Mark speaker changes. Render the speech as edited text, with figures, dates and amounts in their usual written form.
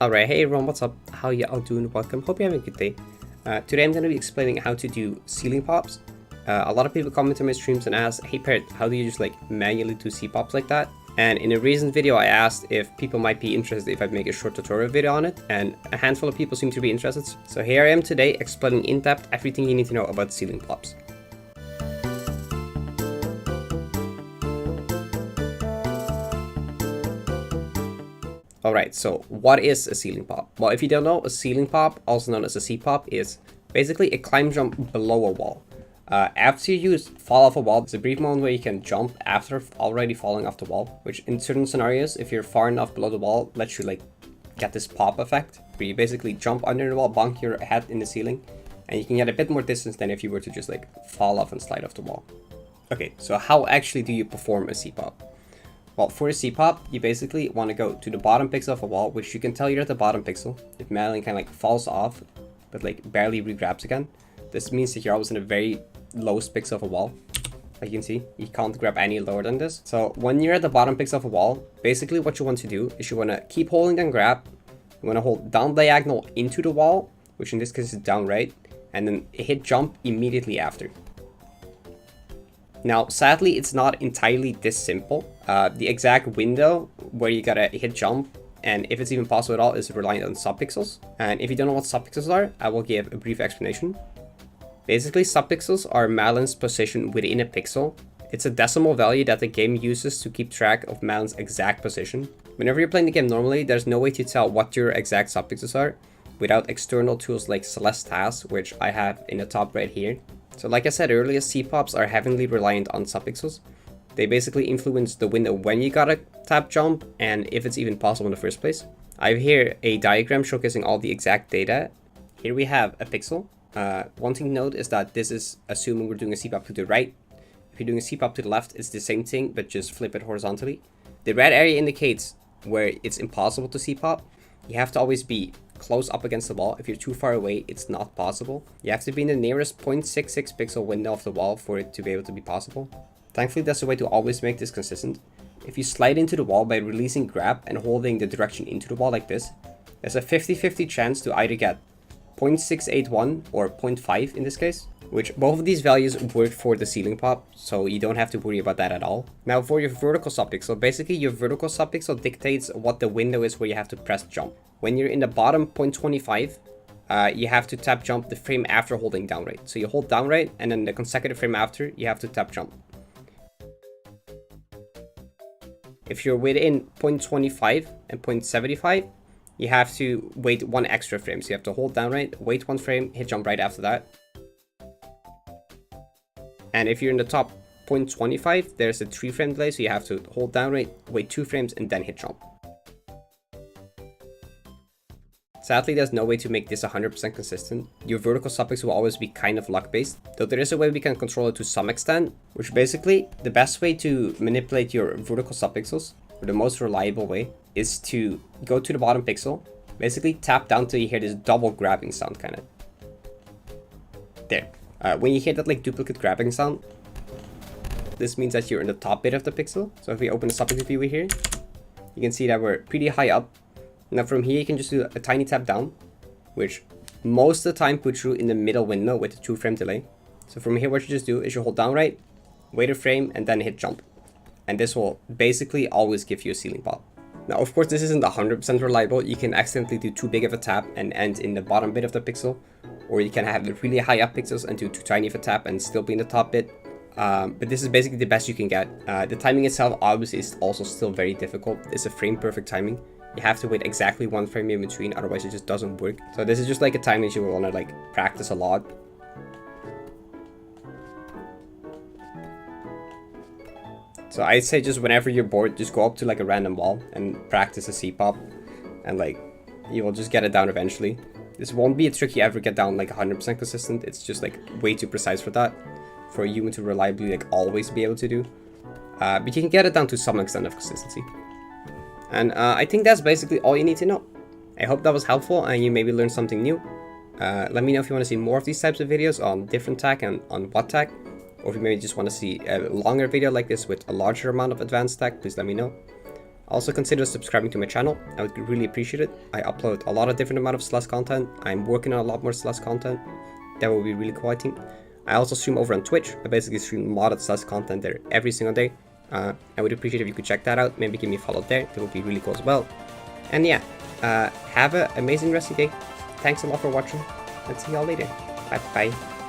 Speaker 1: Alright, hey everyone, what's up? How you all doing? Welcome. Hope you're having a good day. Today I'm going to be explaining how to do ceiling pops. A lot of people comment on my streams and ask, hey Parrot, how do you just like manually do C-pops like that? And in a recent video I asked if people might be interested if I make a short tutorial video on it, and a handful of people seem to be interested. So here I am today explaining in depth everything you need to know about ceiling pops. Alright, so what is a ceiling pop? Well, if you don't know, a ceiling pop, also known as a C-pop, is basically a climb jump below a wall. After you fall off a wall, there's a brief moment where you can jump after already falling off the wall, which in certain scenarios, if you're far enough below the wall, lets you like get this pop effect, where you basically jump under the wall, bonk your head in the ceiling, and you can get a bit more distance than if you were to just like fall off and slide off the wall. Okay, so how actually do you perform a C-pop? Well, for a C-pop, you basically want to go to the bottom pixel of a wall, which you can tell you're at the bottom pixel. If Madeline kind of like falls off, but like barely regrabs again, this means that you're always in a very lowest pixel of a wall. Like you can see, you can't grab any lower than this. So when you're at the bottom pixel of a wall, basically what you want to do is you want to keep holding down grab. You want to hold down diagonal into the wall, which in this case is down right, and then hit jump immediately after. Now, sadly, it's not entirely this simple. The exact window where you gotta hit jump, and if it's even possible at all, is reliant on subpixels. And if you don't know what subpixels are, I will give a brief explanation. Basically, subpixels are Madeline's position within a pixel. It's a decimal value that the game uses to keep track of Madeline's exact position. Whenever you're playing the game normally, there's no way to tell what your exact subpixels are without external tools like Celeste has, which I have in the top right here. So like I said earlier, C-pops are heavily reliant on subpixels. They basically influence the window when you gotta tap jump and if it's even possible in the first place. I have here a diagram showcasing all the exact data. Here we have a pixel. One thing to note is that this is assuming we're doing a C-pop to the right. If you're doing a C-pop to the left, it's the same thing, but just flip it horizontally. The red area indicates where it's impossible to C-pop. You have to always be close up against the wall. If you're too far away, it's not possible. You have to be in the nearest 0.66 pixel window of the wall for it to be able to be possible. Thankfully, that's a way to always make this consistent. If you slide into the wall by releasing grab and holding the direction into the wall like this, there's a 50-50 chance to either get 0.681 or 0.5 in this case, which both of these values work for the ceiling pop, so you don't have to worry about that at all. Now for your vertical subpixel, basically your vertical subpixel dictates what the window is where you have to press jump. When you're in the bottom 0.25, you have to tap jump the frame after holding down right. So you hold down right, and then the consecutive frame after, you have to tap jump. If you're within 0.25 and 0.75, you have to wait one extra frame. So you have to hold down right, wait one frame, hit jump right after that. And if you're in the top 0.25, there's a 3 frame delay, so you have to hold down right, wait 2 frames, and then hit jump. Sadly, there's no way to make this 100% consistent. Your vertical subpixel will always be kind of luck-based, though there is a way we can control it to some extent, which basically, the best way to manipulate your vertical subpixels, or the most reliable way, is to go to the bottom pixel, basically tap down till you hear this double grabbing sound, kind of. There. When you hear that like duplicate grabbing sound, this means that you're in the top bit of the pixel. So if we open the subpixel viewer here, you can see that we're pretty high up. Now from here you can just do a tiny tap down, which most of the time puts you in the middle window with a 2 frame delay. So from here what you just do is you hold down right, wait a frame, and then hit jump. And this will basically always give you a ceiling pop. Now of course this isn't 100% reliable. You can accidentally do too big of a tap and end in the bottom bit of the pixel, or you can have really high up pixels and do too tiny of a tap and still be in the top bit. But this is basically the best you can get. The timing itself obviously is also still very difficult. It's a frame perfect timing. You have to wait exactly 1 frame in between, otherwise it just doesn't work. So this is just like a timing that you will want to like practice a lot. So I'd say just whenever you're bored, just go up to like a random wall and practice a C-pop, and like you will just get it down eventually. This won't be a trick you ever get down like 100% consistent. It's just like way too precise for that, for a human to reliably like always be able to do. But you can get it down to some extent of consistency. And I think that's basically all you need to know. I hope that was helpful and you maybe learned something new. Let me know if you want to see more of these types of videos on different tech and on what tech. Or if you maybe just want to see a longer video like this with a larger amount of advanced tech, please let me know. Also consider subscribing to my channel, I would really appreciate it. I upload a lot of different amount of Celeste content. I'm working on a lot more Celeste content. That will be really cool, I think. I also stream over on Twitch. I basically stream a lot of Celeste content there every single day. I would appreciate if you could check that out. Maybe give me a follow there. That would be really cool as well. And yeah, have an amazing rest of the day. Thanks a lot for watching. And see y'all later. Bye bye.